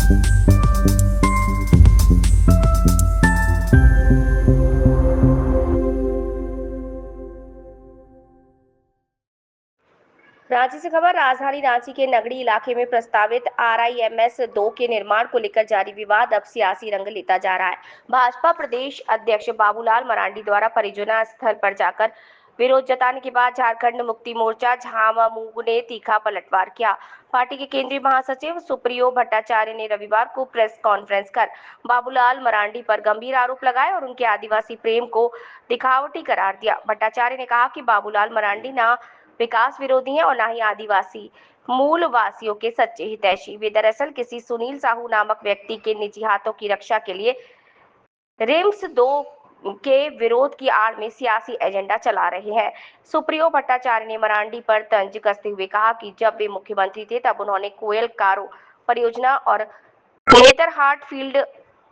रांची से खबर। राजधानी रांची के नगड़ी इलाके में प्रस्तावित RIMS 2 के निर्माण को लेकर जारी विवाद अब सियासी रंग लेता जा रहा है। भाजपा प्रदेश अध्यक्ष बाबूलाल मरांडी द्वारा परियोजना स्थल पर जाकर विरोध जताने के बाद झारखंड मुक्ति मोर्चा झामुमो ने तीखा पलटवार किया। पार्टी के केंद्रीय महासचिव सुप्रियो भट्टाचार्य ने रविवार को प्रेस कॉन्फ्रेंस कर बाबूलाल मरांडी पर गंभीर आरोप लगाए और उनके आदिवासी प्रेम को दिखावटी करार दिया। भट्टाचार्य ने कहा कि बाबूलाल मरांडी ना विकास विरोधी हैं और न ही आदिवासी मूल वासियों के सच्चे हितैषी। वे दरअसल किसी सुनील साहू नामक व्यक्ति के निजी हाथों की रक्षा के लिए RIMS 2 के विरोध की आड़ में सियासी एजेंडा चला रहे हैं। सुप्रियो भट्टाचार्य ने मरांडी पर तंज कसते हुए कहा कि जब वे मुख्यमंत्री थे तब उन्होंने कोयल कारो परियोजना और नेतरहाट फील्ड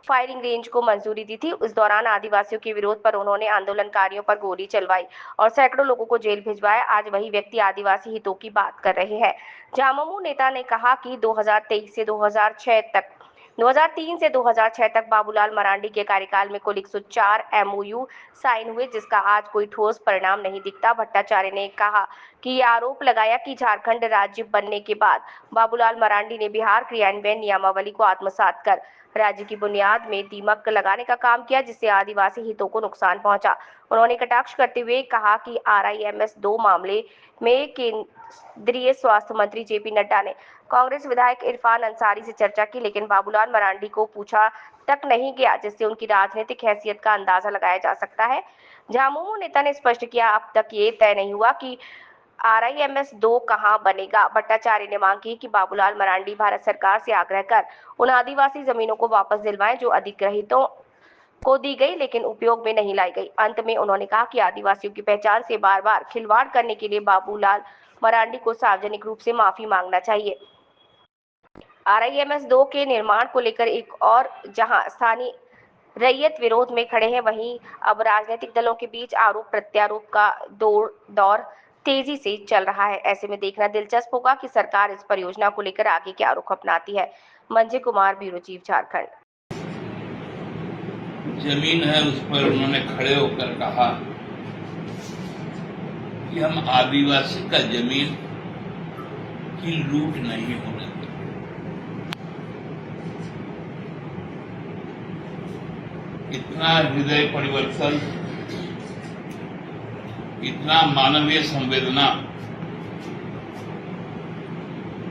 फायरिंग रेंज को मंजूरी दी थी। उस दौरान आदिवासियों के विरोध पर उन्होंने आंदोलनकारियों पर गोली चलवाई और सैकड़ों लोगों को जेल भिजवाया। आज वही व्यक्ति आदिवासी हितों की बात कर रहे हैं। झामुमो नेता ने कहा कि 2003 से 2006 तक बाबूलाल मरांडी के कार्यकाल में कुल 104 MOU साइन हुए, जिसका आज कोई ठोस परिणाम नहीं दिखता। भट्टाचार्य ने कहा कि ये आरोप लगाया कि झारखंड राज्य बनने के बाद बाबूलाल मरांडी ने बिहार क्रियान्वयन नियमावली को आत्मसात कर राज्य की बुनियाद में दीमक लगाने का काम किया, जिससे आदिवासी हितों को नुकसान पहुंचा। उन्होंने कटाक्ष करते हुए कहा कि RIMS 2 मामले में केंद्रीय स्वास्थ्य मंत्री JP नड्डा ने कांग्रेस विधायक इरफान अंसारी से चर्चा की, लेकिन बाबूलाल मरांडी को पूछा तक नहीं गया, जिससे उनकी राजनीतिक हैसियत का अंदाजा लगाया जा सकता है। झामुमो नेता ने स्पष्ट किया, अब तक ये तय नहीं हुआ कि RIMS 2 कहां बनेगा। भट्टाचार्य ने मांग की कि बाबूलाल मरांडी भारत सरकार से आग्रह कर उन आदिवासी जमीनों को वापस दिलवाएं जो अधिग्रहितों को दी गई लेकिन उपयोग में नहीं लाई गई। अंत में उन्होंने कहा कि आदिवासियों की पहचान से बार-बार खिलवाड़ करने के लिए बाबूलाल मरांडी को सार्वजनिक रूप से माफी मांगना चाहिए। RIMS 2 के निर्माण को लेकर एक और जहां स्थानीय रैयत विरोध में खड़े हैं, वहीं अब राजनीतिक दलों के बीच आरोप प्रत्यारोप का दौर तेजी से चल रहा है। ऐसे में देखना दिलचस्प होगा कि सरकार इस परियोजना को लेकर आगे क्या रुख अपनाती है। Manjay Kumar, bureau chief, Jharkhand. जमीन है उस पर उन्होंने खड़े होकर कहा कि हम आदिवासी का जमीन की लूट नहीं होने देंगे। इतना हृदय परिवर्तन, इतना मानवीय संवेदना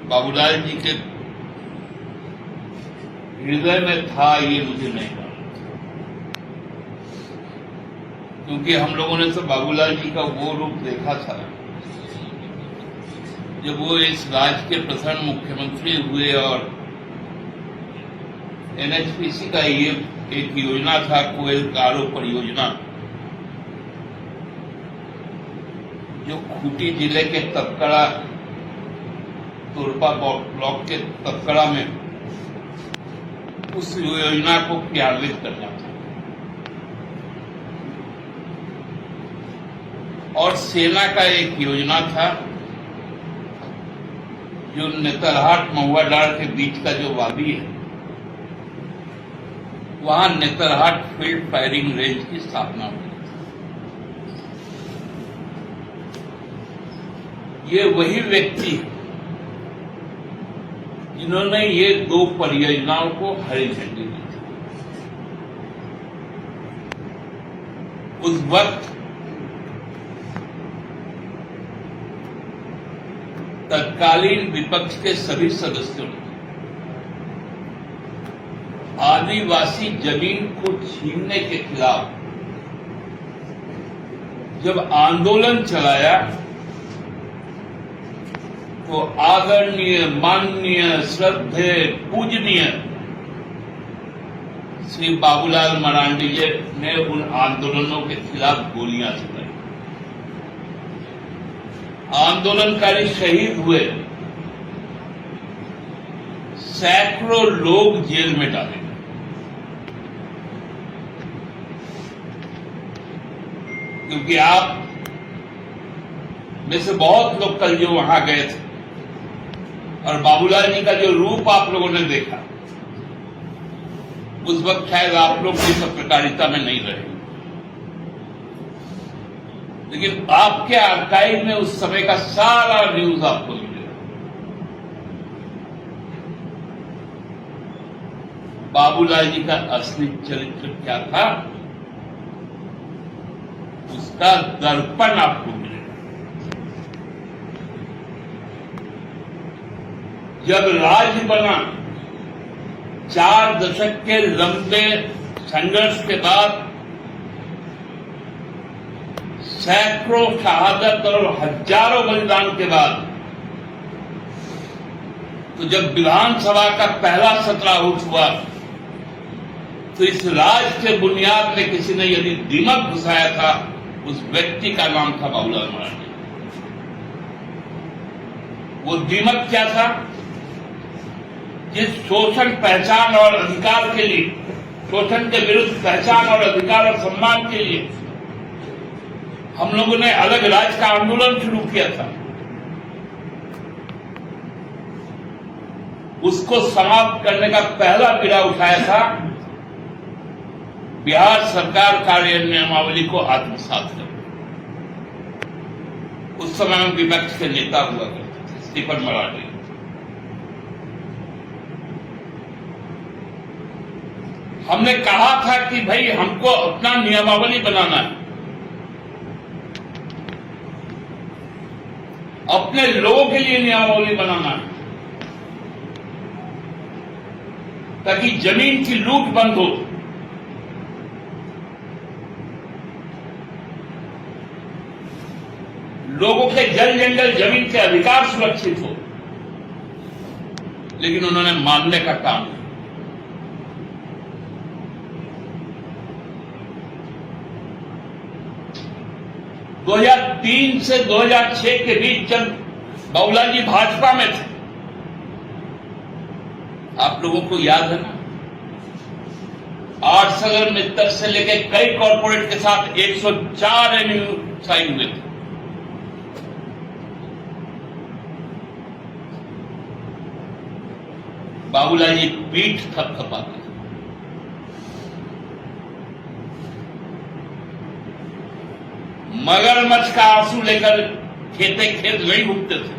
बाबूलाल जी के हृदय में था, ये मुझे नहीं मालूम, क्योंकि हम लोगों ने तो बाबूलाल जी का वो रूप देखा था जब वो इस राज्य के प्रथम मुख्यमंत्री हुए और NHPC का ये एक योजना था, कोयल कारो परियोजना, जो खूंटी जिले के तत्कड़ा तोरपा ब्लॉक के तत्कड़ा में उस योजना को क्रियान्वित करना था। और सेना का एक योजना था जो नेतरहाट महुआडांड़ के बीच का जो वादी है, वहां नेतरहाट फील्ड फायरिंग रेंज की स्थापना हुई। ये वही व्यक्ति जिन्होंने ये दो परियोजनाओं को हरी झंडी दी थी। उस वक्त तत्कालीन विपक्ष के सभी सदस्यों ने आदिवासी जमीन को छीनने के खिलाफ जब आंदोलन चलाया तो आदरणीय, माननीय, श्रद्धेय, पूजनीय श्री बाबूलाल मरांडी जी ने उन आंदोलनों के खिलाफ गोलियां चलाई। आंदोलनकारी शहीद हुए, सैकड़ों लोग जेल में डाले। क्योंकि आप में से बहुत लोग कल जो वहां गए थे और बाबूलाल जी का जो रूप आप लोगों ने देखा, उस वक्त शायद आप लोग भी पत्रकारिता में नहीं रहे, लेकिन आपके आर्काइव में उस समय का सारा न्यूज आपको मिलेगा। बाबूलाल जी का असली चरित्र क्या था, उसका दर्पण आपको मिलेगा। जब राज्य बना, 4 दशक के लंबे संघर्ष के बाद, सैकड़ों शहादत और हजारों बलिदान के बाद, तो जब विधानसभा का पहला सत्रारूढ़ हुआ, तो इस राज के बुनियाद में किसी ने यदि दीमक घुसाया था, उस व्यक्ति का नाम था बाबूलाल मरांडी। वो दीमक क्या था? जिस शोषण, पहचान और अधिकार के लिए, शोषण के विरुद्ध पहचान और अधिकार और सम्मान के लिए हम लोगों ने अलग राज्य का आंदोलन शुरू किया था, उसको समाप्त करने का पहला बीड़ा उठाया था बिहार सरकार कार्य नियमावली को आत्मसात कर। उस समय हम विपक्ष के नेता हुआ करते थे, स्टीफन मरांडी। हमने कहा था कि भाई हमको अपना नियमावली बनाना है, अपने लोगों के लिए नियमावली बनाना है, ताकि जमीन की लूट बंद हो, लोगों के जल जंगल जमीन के अधिकार सुरक्षित हो। लेकिन उन्होंने मानने का काम किया। 2003 से 2006 के बीच जब बाबूलाल जी भाजपा में थे, आप लोगों को याद है ना, 8 सगर मित्तर से लेकर कई कॉर्पोरेट के साथ 104 एमओयू साइन हुए थे। बाबूलाल जी पीठ थपथपाते थे। मगरमच्छ का आंसू लेकर खेते खेत नहीं घूमते थे।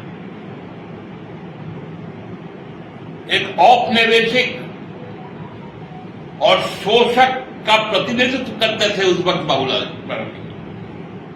एक औपनिवेशिक और शोषक का प्रतिनिधित्व करते थे उस वक्त बाबूलाल जी।